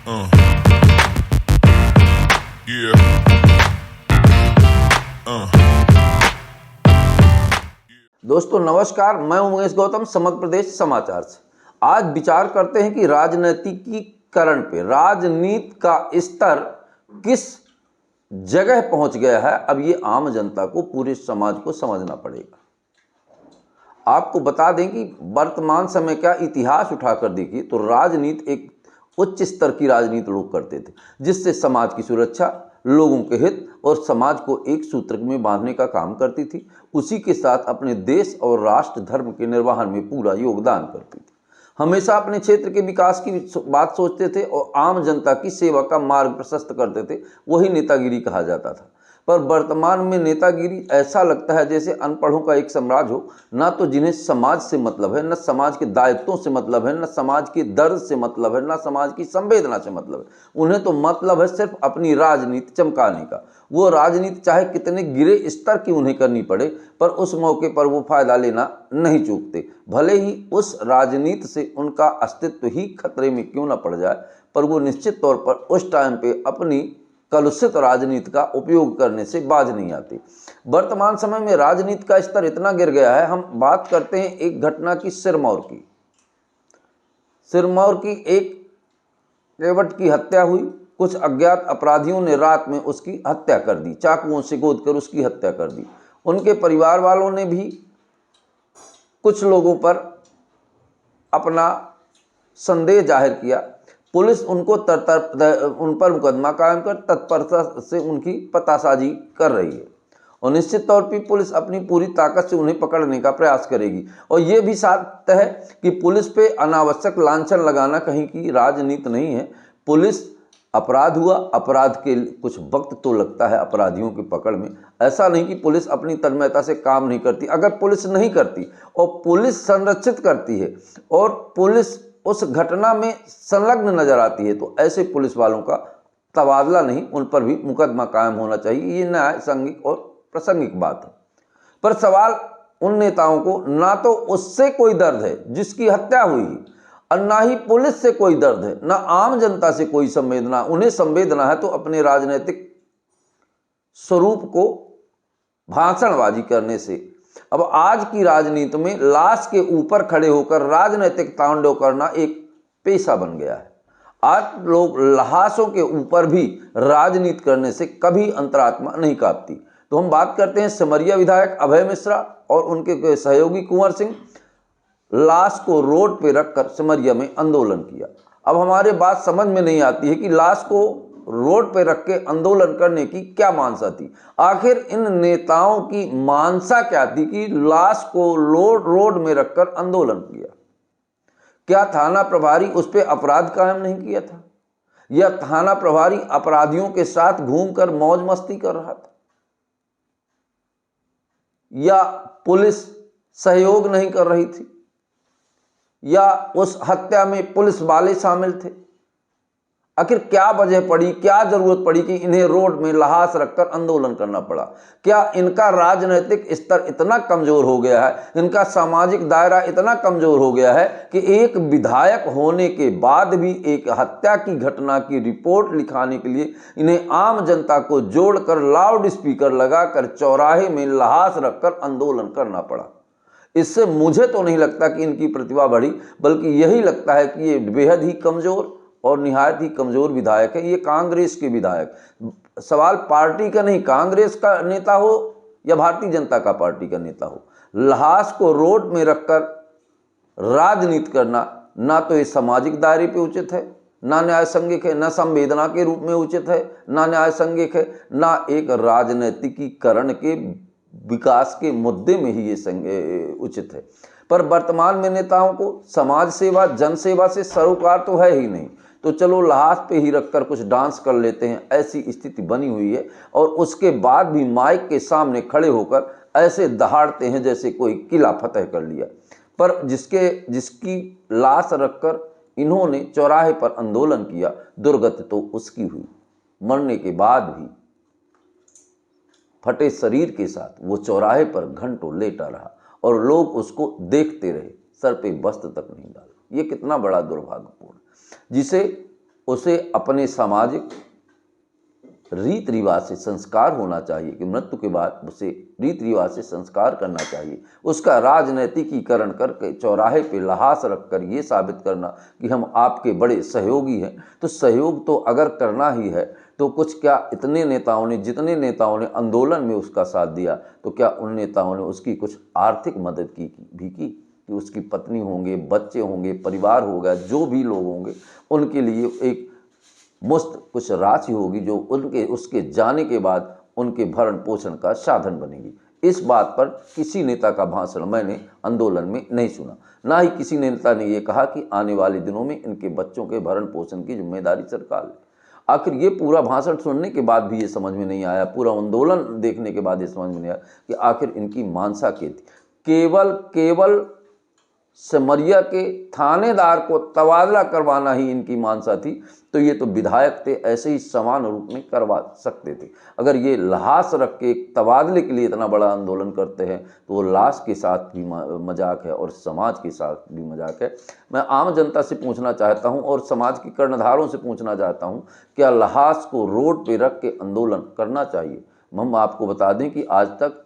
Uh, yeah. Uh. दोस्तों नमस्कार, मैं उमेश गौतम समग्र प्रदेश समाचार से। आज विचार करते हैं कि राजनीतिकीकरण पे राजनीति का स्तर किस जगह पहुंच गया है। अब ये आम जनता को, पूरे समाज को समझना पड़ेगा। आपको बता दें कि वर्तमान समय का इतिहास उठाकर देखिए तो राजनीति एक उच्च स्तर की राजनीति लोग करते थे, जिससे समाज की सुरक्षा, लोगों के हित और समाज को एक सूत्र में बांधने का काम करती थी। उसी के साथ अपने देश और राष्ट्र धर्म के निर्वहन में पूरा योगदान करती थी। हमेशा अपने क्षेत्र के विकास की बात सोचते थे और आम जनता की सेवा का मार्ग प्रशस्त करते थे। वही नेतागिरी कहा जाता था। पर वर्तमान में नेतागिरी ऐसा लगता है जैसे अनपढ़ों का एक साम्राज्य हो, ना तो जिन्हें समाज से मतलब है, न समाज के दायित्वों से मतलब है, न समाज के दर्द से मतलब है, न समाज की संवेदना से मतलब है। उन्हें तो मतलब है सिर्फ अपनी राजनीति चमकाने का। वो राजनीति चाहे कितने गिरे स्तर की उन्हें करनी पड़े, पर उस मौके पर वो फायदा लेना नहीं चूकते। भले ही उस राजनीति से उनका अस्तित्व ही खतरे में क्यों न पड़ जाए, पर वो निश्चित तौर पर उस टाइम पे अपनी कलुषित राजनीति का उपयोग करने से बाज नहीं आती। वर्तमान समय में राजनीति का स्तर इतना गिर गया है। हम बात करते हैं एक घटना की, सिरमौर की। सिरमौर की एक केवट की हत्या हुई। कुछ अज्ञात अपराधियों ने रात में उसकी हत्या कर दी, चाकुओं से गोद कर उसकी हत्या कर दी। उनके परिवार वालों ने भी कुछ लोगों पर अपना संदेह जाहिर किया। पुलिस उनको उन पर मुकदमा कायम कर तत्परता से उनकी पतासाजी कर रही है और निश्चित तौर पर पुलिस अपनी पूरी ताकत से उन्हें पकड़ने का प्रयास करेगी। और ये भी साथ है कि पुलिस पे अनावश्यक लांछन लगाना कहीं की राजनीति नहीं है। पुलिस, अपराध हुआ, अपराध के कुछ वक्त तो लगता है अपराधियों की पकड़ में। ऐसा नहीं कि पुलिस अपनी तन्मयता से काम नहीं करती। अगर पुलिस नहीं करती और पुलिस संरक्षित करती है और पुलिस उस घटना में संलग्न नजर आती है, तो ऐसे पुलिस वालों का तबादला नहीं, उन पर भी मुकदमा कायम होना चाहिए। ये न्याय संगिक और प्रासंगिक बात है। पर सवाल उन नेताओं को, ना तो उससे कोई दर्द है जिसकी हत्या हुई और ना ही पुलिस से कोई दर्द है, ना आम जनता से कोई संवेदना। उन्हें संवेदना है तो अपने राजनीतिक स्वरूप को भाषणबाजी करने से। अब आज की राजनीति में लाश के ऊपर खड़े होकर राजनीतिक तांडव करना एक पेशा बन गया है। आज लोग लाशों के ऊपर भी राजनीति करने से कभी अंतरात्मा नहीं कांपती। तो हम बात करते हैं सिमरिया विधायक अभय मिश्रा और उनके सहयोगी कुंवर सिंह। लाश को रोड पे रखकर सिमरिया में आंदोलन किया। अब हमारे बात समझ में नहीं आती है कि लाश को रोड पे रख के आंदोलन करने की क्या मानसा थी। आखिर इन नेताओं की मानसा क्या थी कि लाश को रोड में रखकर आंदोलन किया? क्या थाना प्रभारी उस पर अपराध कायम नहीं किया था, या थाना प्रभारी अपराधियों के साथ घूमकर मौज मस्ती कर रहा था, या पुलिस सहयोग नहीं कर रही थी, या उस हत्या में पुलिस वाले शामिल थे? आखिर क्या वजह पड़ी, क्या जरूरत पड़ी कि इन्हें रोड में लाश रखकर आंदोलन करना पड़ा? क्या इनका राजनीतिक स्तर इतना कमजोर हो गया है, इनका सामाजिक दायरा इतना कमजोर हो गया है कि एक विधायक होने के बाद भी एक हत्या की घटना की रिपोर्ट लिखाने के लिए इन्हें आम जनता को जोड़कर लाउड स्पीकर लगाकर चौराहे में लाश रखकर आंदोलन करना पड़ा? इससे मुझे तो नहीं लगता कि इनकी प्रतिभा बढ़ी, बल्कि यही लगता है कि ये बेहद ही कमजोर और निहायत ही कमजोर विधायक है। ये कांग्रेस के विधायक, सवाल पार्टी का नहीं, कांग्रेस का नेता हो या भारतीय जनता का पार्टी का नेता हो, लाश को रोड में रखकर राजनीति करना ना तो इस सामाजिक दायरे पे उचित है, ना न्याय संगिक है, ना संवेदना के रूप में उचित है, ना न्याय संगिक है, ना एक राजनीतिकीकरण के विकास के मुद्दे में ही ये उचित है। पर वर्तमान में नेताओं को समाज सेवा, जन सेवा से सरोकार तो है ही नहीं, तो चलो लाश पे ही रखकर कुछ डांस कर लेते हैं, ऐसी स्थिति बनी हुई है। और उसके बाद भी माइक के सामने खड़े होकर ऐसे दहाड़ते हैं जैसे कोई किला फतेह कर लिया। पर जिसकी लाश रखकर इन्होंने चौराहे पर आंदोलन किया, दुर्गति तो उसकी हुई। मरने के बाद भी फटे शरीर के साथ वो चौराहे पर घंटों लेटा रहा और लोग उसको देखते रहे, सर पे वस्त्र तक नहीं डाला। ये कितना बड़ा दुर्भाग्यपूर्ण, जिसे उसे अपने सामाजिक रीत रिवाज से संस्कार होना चाहिए कि मृत्यु के बाद उसे रीत रिवाज से संस्कार करना चाहिए। उसका राजनैतिकीकरण करके चौराहे पे लहास रखकर ये साबित करना कि हम आपके बड़े सहयोगी हैं, तो सहयोग तो अगर करना ही है तो कुछ क्या इतने नेताओं ने, जितने नेताओं ने आंदोलन में उसका साथ दिया, तो क्या उन नेताओं ने उसकी कुछ आर्थिक मदद भी की कि उसकी पत्नी होंगे, बच्चे होंगे, परिवार होगा, जो भी लोग होंगे उनके लिए एक मुफ्त कुछ राशि होगी जो उसके जाने के बाद उनके भरण पोषण का साधन बनेगी। इस बात पर किसी नेता का भाषण मैंने आंदोलन में नहीं सुना। ना ही किसी नेता ने ये कहा कि आने वाले दिनों में इनके बच्चों के भरण पोषण की जिम्मेदारी सरकार ले। आखिर ये पूरा भाषण सुनने के बाद भी ये समझ में नहीं आया, पूरा आंदोलन देखने के बाद ये समझ में नहीं आया कि आखिर इनकी मानसा क्या थी। केवल सिमरिया के थानेदार को तबादला करवाना ही इनकी मानसा थी, तो ये तो विधायक थे, ऐसे ही समान रूप में करवा सकते थे। अगर ये लाश रख के तबादले के लिए इतना बड़ा आंदोलन करते हैं तो वो लाश के साथ भी मजाक है और समाज के साथ भी मजाक है। मैं आम जनता से पूछना चाहता हूं और समाज की कर्णधारों से पूछना चाहता हूं, क्या लाश को रोड पे रख के आंदोलन करना चाहिए? हम आपको बता दें कि आज तक